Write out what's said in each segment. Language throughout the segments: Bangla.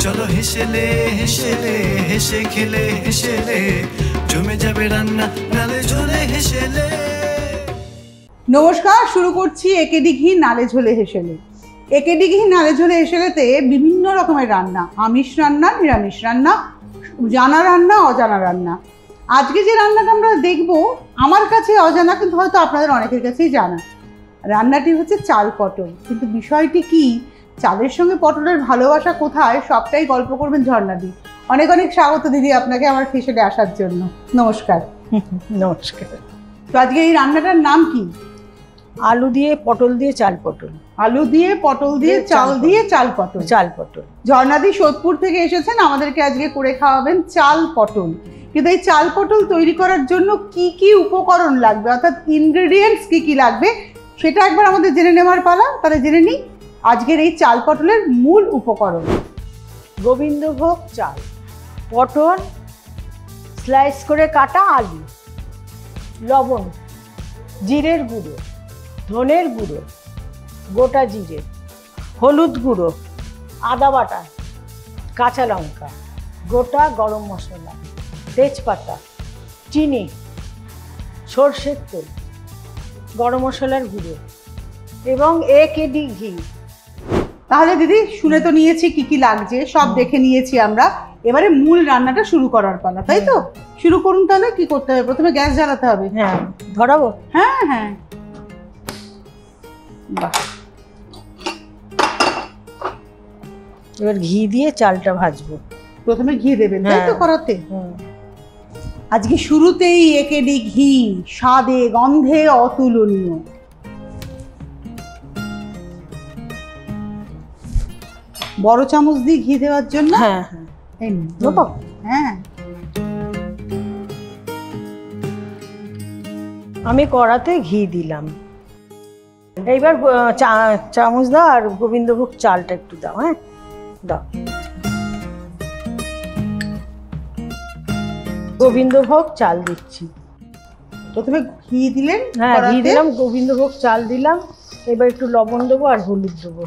চলো হেসেলে হেসেলে হেসে খেলে হেসেলে জমে যাবে রান্না নালে ঝোলে হেসেলে। নমস্কার, শুরু করছি একেডি ঘি নালে ঝোলে হেসেলে। একেডি ঘি নালে ঝোলে হেসেলেতে বিভিন্ন রকমের রান্না, আমিষ রান্না, নিরামিষ রান্না, জানা রান্না, অজানা রান্না। আজকে যে রান্নাটা আমরা দেখব আমার কাছে অজানা, কিন্তু হয়তো আপনাদের অনেকের কাছেই জানা। রান্নাটি হচ্ছে চাল পটল। কিন্তু বিষয়টি কি, চালের সঙ্গে পটলের ভালোবাসা কোথায়, সবটাই গল্প করবেন ঝর্ণাদি। অনেক অনেক স্বাগত দিদি আপনাকে আমার হেসেলে আসার জন্য। নমস্কার। নমস্কার। তো আজকে এই রান্নাটার নাম কি? আলু দিয়ে পটল দিয়ে চাল পটল। আলু দিয়ে পটল দিয়ে চাল দিয়ে চাল পটল। চাল পটল। ঝর্ণাদি সোদপুর থেকে এসেছেন, আমাদেরকে আজকে করে খাওয়াবেন চাল পটল। কিন্তু এই চাল পটল তৈরি করার জন্য কি কি উপকরণ লাগবে, অর্থাৎ ইনগ্রেডিয়েন্টস কি কি লাগবে, সেটা একবার আমাদের জেনে নেওয়ার পালা। তাহলে জেনে নিই আজকের এই চাল পটলের মূল উপকরণ। গোবিন্দভোগ চাল, পটল স্লাইস করে কাটা, আলু, লবণ, জিরের গুঁড়ো, ধনের গুঁড়ো, গোটা জিরে, হলুদ গুঁড়ো, আদা বাটা, কাঁচা লঙ্কা, গোটা গরম মশলা, তেজপাতা, চিনি, সর্ষের তেল, গরম মশলার গুঁড়ো এবং একেডি ঘি। তাহলে দিদি শুনে তো নিয়েছি কি কি লাগছে, সব দেখে নিয়েছি আমরা। এবারে মূল রান্নাটা শুরু করার পালা, তাই তো? শুরু করুন। তাহলে কি করতে হবে? প্রথমে গ্যাস জ্বালাতে হবে। হ্যাঁ, ধরাবো? হ্যাঁ হ্যাঁ, বাহ। এবার ঘি দিয়ে চালটা ভাজবো। প্রথমে ঘি দেবেন, তাই তো করাতে? আজকে শুরুতেই একেডি ঘি, স্বাদে গন্ধে অতুলনীয়। বড় চামচ দিয়ে ঘি দেওয়ার জন্য। হ্যাঁ হ্যাঁ, এই নেবো? হ্যাঁ। আমি কড়াতে ঘি দিলাম। এইবার চামচ দাও, আর গোবিন্দভোগ চালটা একটু দাও। হ্যাঁ দাও। গোবিন্দভোগ চাল দিচ্ছি। প্রথমে ঘি দিলেন? হ্যাঁ, ঘি দিলাম, গোবিন্দভোগ চাল দিলাম। এবার একটু লবণ দেবো আর হলুদ দেবো।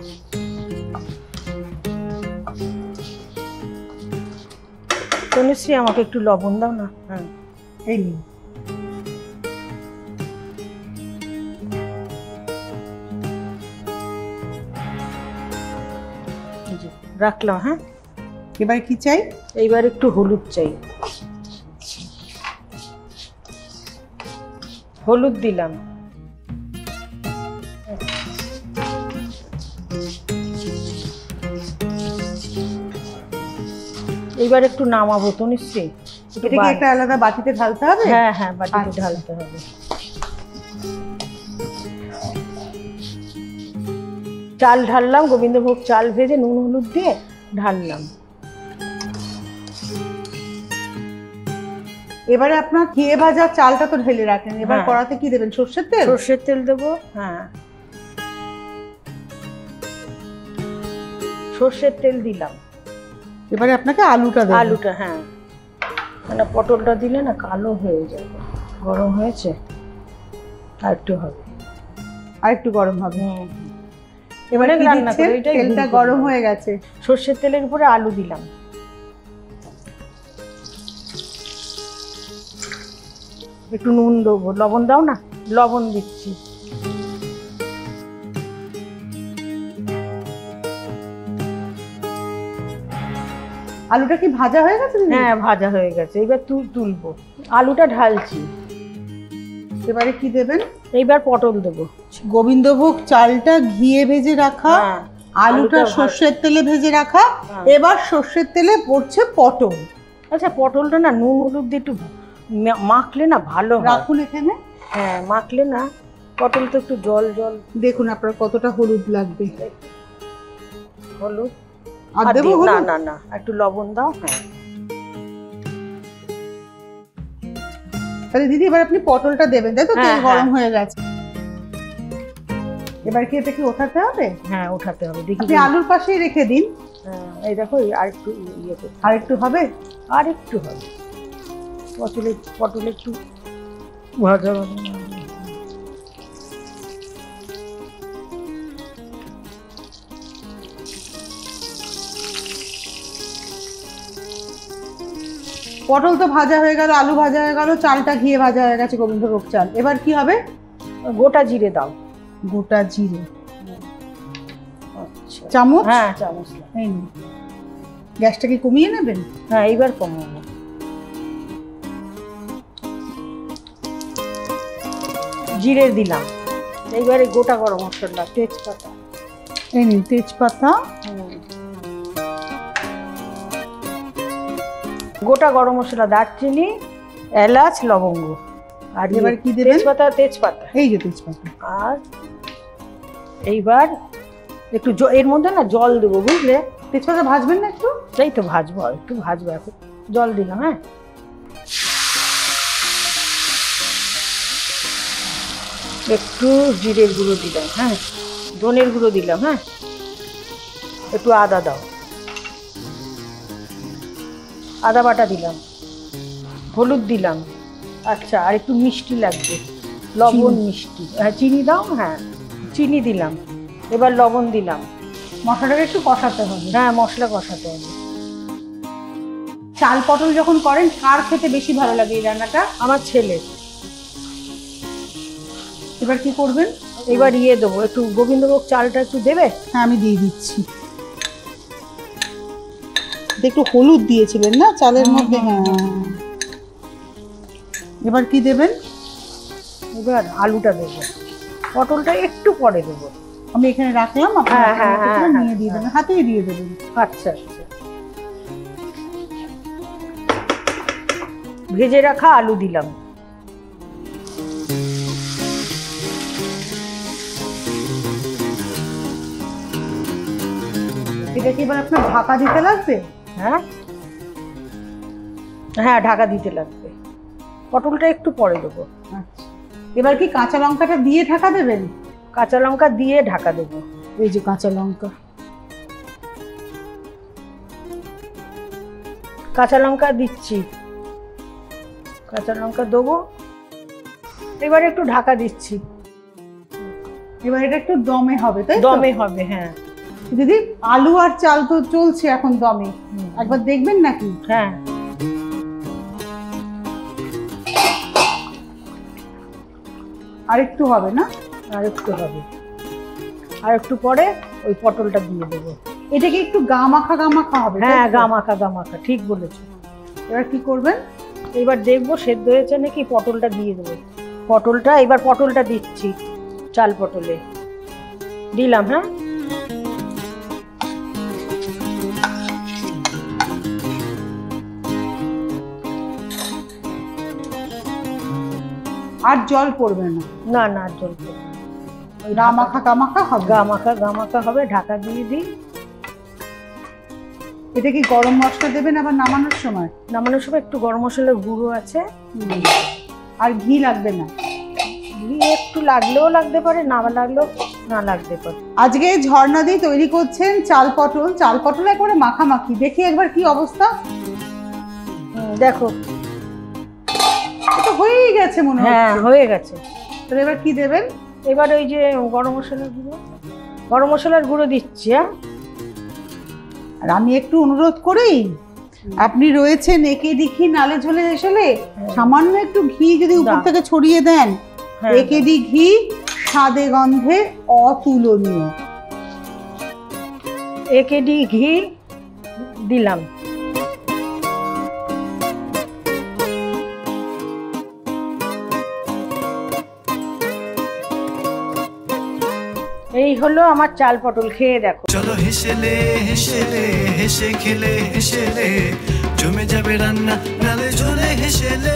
তনুশ্রী, আমাকে একটু লবণ দাও না। হ্যাঁ, এই নিন। রাখলাম। হ্যাঁ, এবার কি চাই? এইবার একটু হলুদ চাই। হলুদ দিলাম। এইবার একটু নামাবো। তনুশ্রী, এটা কি একটা আলাদা বাটিতে ঢালতে হবে? হ্যাঁ হ্যাঁ, বাটিতে ঢালতে হবে। চাল ঢাললাম, গোবিন্দভোগ চাল ভেজে নুন হলুদ দিয়ে ঢাললাম। এবারে আপনার ঘিয়ে ভাজা চালটা তো ঢেলে রাখেন, এবার হ্যাঁ। কড়াতে কি দেবেন? সর্ষের তেল? সর্ষের তেল দেবো। হ্যাঁ, সর্ষের তেল দিলাম। এবারে আপনাকে আলুটা দেবেন। আলুটা, হ্যাঁ, মানে পটলটা দিলে না কালো হয়ে যাবে। গরম হয়েছে, আর একটু হবে, আর একটু গরম হবে। এবারে রান্না করে তেলটা গরম হয়ে গেছে। সর্ষের তেলের উপরে আলু দিলাম। একটু নুন দেবো। লবণ দাও না। লবণ দিচ্ছি। আলুটা কি ভাজা হয়ে গেছে? হ্যাঁ, ভাজা হয়ে গেছে। এবার তুলবো। আলুটা ঢালছি। এবারে কি দেবেন? এইবার পটল দেবো। গোবিন্দভোগ চালটা ঘিয়ে ভেজে রাখা, আলুটা সর্ষের তেলে ভেজে রাখা, এবার সর্ষের তেলে পড়ছে পটল। আচ্ছা, পটলটা না নুন হলুদ দিয়ে একটু মাখলে না ভালো হয়। রাখুন এখানে। হ্যাঁ, মাখলে না পটল তো একটু জল জল। দেখুন আপনার কতটা হলুদ লাগবে। হলুদ আর দেবো? না না না, একটু লবণ দাও। হ্যাঁ, তাহলে দিদি এবার আপনি পটলটা দেবেন, তাই তো? তেল গরম হয়ে গেছে। এবার কি এটা কি ওঠাতে হবে? হ্যাঁ, ওঠাতে হবে। দেখি আপনি আলুর পাশেই রেখে দিন। হ্যাঁ, এই দেখো, আর একটু ইয়ে করতে। আর একটু হবে? আর একটু হবে। পটল একটু ভাজা ভাজা। পটল তো ভাজা হয়ে গেল, আলু ভাজা হয়ে গেল, চালটা ঘিয়ে ভাজা হয়ে গেছে গোবিন্দভোগ চাল। এবার কি হবে? গোটা জিরে দাও। গোটা জিরে আচ্ছা, চামচ? হ্যাঁ চামচ। এই নিন। গ্যাসটা কি কমিয়ে নেবেন? হ্যাঁ এইবার কমাবো। জিরে দিলাম। এইবারে গোটা গরম মশলা, তেজপাতা। এই নিন তেজপাতা, গোটা গরম মশলা, দারচিনি, এলাচ, লবঙ্গ। আর এবার কি দেবেন? তেজপাতা, তেজপাতা। এই যে তেজপাতা। আর এইবার একটু এর মধ্যে না জল দেবো, বুঝলে? তেজপাতা ভাজবেন না একটু? সেই তো ভাজবো, একটু ভাজবো। এখন জল দিলাম। হ্যাঁ একটু জিরের গুঁড়ো দিলাম। হ্যাঁ ধনের গুঁড়ো দিলাম। হ্যাঁ একটু আদা দাও, আদা বাটা দিলাম, হলুদ দিলাম। আচ্ছা আর একটু মিষ্টি লাগবে, লবণ, মিষ্টি। হ্যাঁ চিনি দাও। হ্যাঁ চিনি দিলাম। এবার লবণ দিলাম। মশলাটাকে একটু কষাতে হবে। হ্যাঁ মশলা কষাতে হবে। চাল পটল যখন করেন কার খেতে বেশি ভালো লাগে এই রান্নাটা? আমার ছেলে। এবার কি করবেন? এবার ইয়ে দেবো, একটু গোবিন্দভোগ চালটা একটু দেবে। হ্যাঁ আমি দিয়ে দিচ্ছি। একটু হলুদ দিয়েছিলেন না চালের মধ্যে? হ্যাঁ। এবার কি দেবেন? এবার আলুটা দেবো, পটলটা একটু পরে দেবো। আমি এখানে রাখলাম, হ্যাঁ, হ্যাঁ, হ্যাঁ, আপনারা নিয়ে দিয়ে দেবেন, হাতেই দিয়ে দেবেন। আচ্ছা আচ্ছা। ভেজে রাখা আলু দিলাম। এটা কি এবার আপনার ঢাকা দিতে লাগবে? হ্যাঁ হ্যাঁ ঢাকা দিতে লাগবে। পটলটা একটু পরে দেবো। আচ্ছা এবার কি কাঁচা লঙ্কাটা দিয়ে ঢাকা দেবেন? কাঁচা লঙ্কা দিয়ে ঢাকা দেবো। এই যে কাঁচা লঙ্কা, কাঁচা লঙ্কা দিচ্ছি, কাঁচা লঙ্কা দেবো। এবার একটু ঢাকা দিচ্ছি। এবার এটা একটু দমে হবে, তাই তো? দমে হবে। হ্যাঁ দিদি আলু আর চাল তো চলছে এখন দমে, একবার দেখবেন নাকি? হ্যাঁ আর একটু হবে না? আর একটু হবে। আর একটু পরে ওই পটলটা দিয়ে দেবো। এটাকে একটু গা মাখা হবে? হ্যাঁ গা মাখা, ঠিক বলেছো। এবার কি করবেন? এবার দেখবো সেদ্ধ হয়েছে নাকি, পটলটা দিয়ে দেবো। পটলটা এবার পটলটা দিচ্ছি, চাল পটলে দিলাম। হ্যাঁ আর জল পড়বে না? না না আর জল পড়বে না। ওই গা মাখা হবে? গা মাখা হবে। ঢাকা দিয়ে দিই। এটা কি গরম মশলা দেবেন আবার নামানোর সময়? নামানোর সময় একটু গরম মশলার গুঁড়ো আছে। আর ঘি লাগবে না? ঘি একটু লাগলেও লাগতে পারে, না লাগলেও না লাগতে পারে। আজকে ঝর্ণা দিয়ে তৈরি করছেন চাল পটল একেবারে মাখামাখি। দেখি একবার কি অবস্থা। দেখো তো হয়েই গেছে মনে হচ্ছে। হ্যাঁ হয়ে গেছে। তাহলে এবার কি দেবেন? এবার ওই যে গরম মশলার গুঁড়ো দিচ্ছি। হ্যাঁ আর আমি একটু অনুরোধ করি, আপনি রয়েছেন একে দেখি নালে ঝোলে হেসেলে, সামান্য একটু ঘি যদি উপর থেকে ছড়িয়ে দেন, একেডি ঘি স্বাদে গন্ধে অতুলনীয়। একেডি ঘি দিলাম। এই হলো আমার চাল পটল, খেয়ে দেখো। চলো হেসেলে হেসেলে হেসে খেলে হেসেলে জমে যাবে রান্না নালে ঝোলে হেসেলে।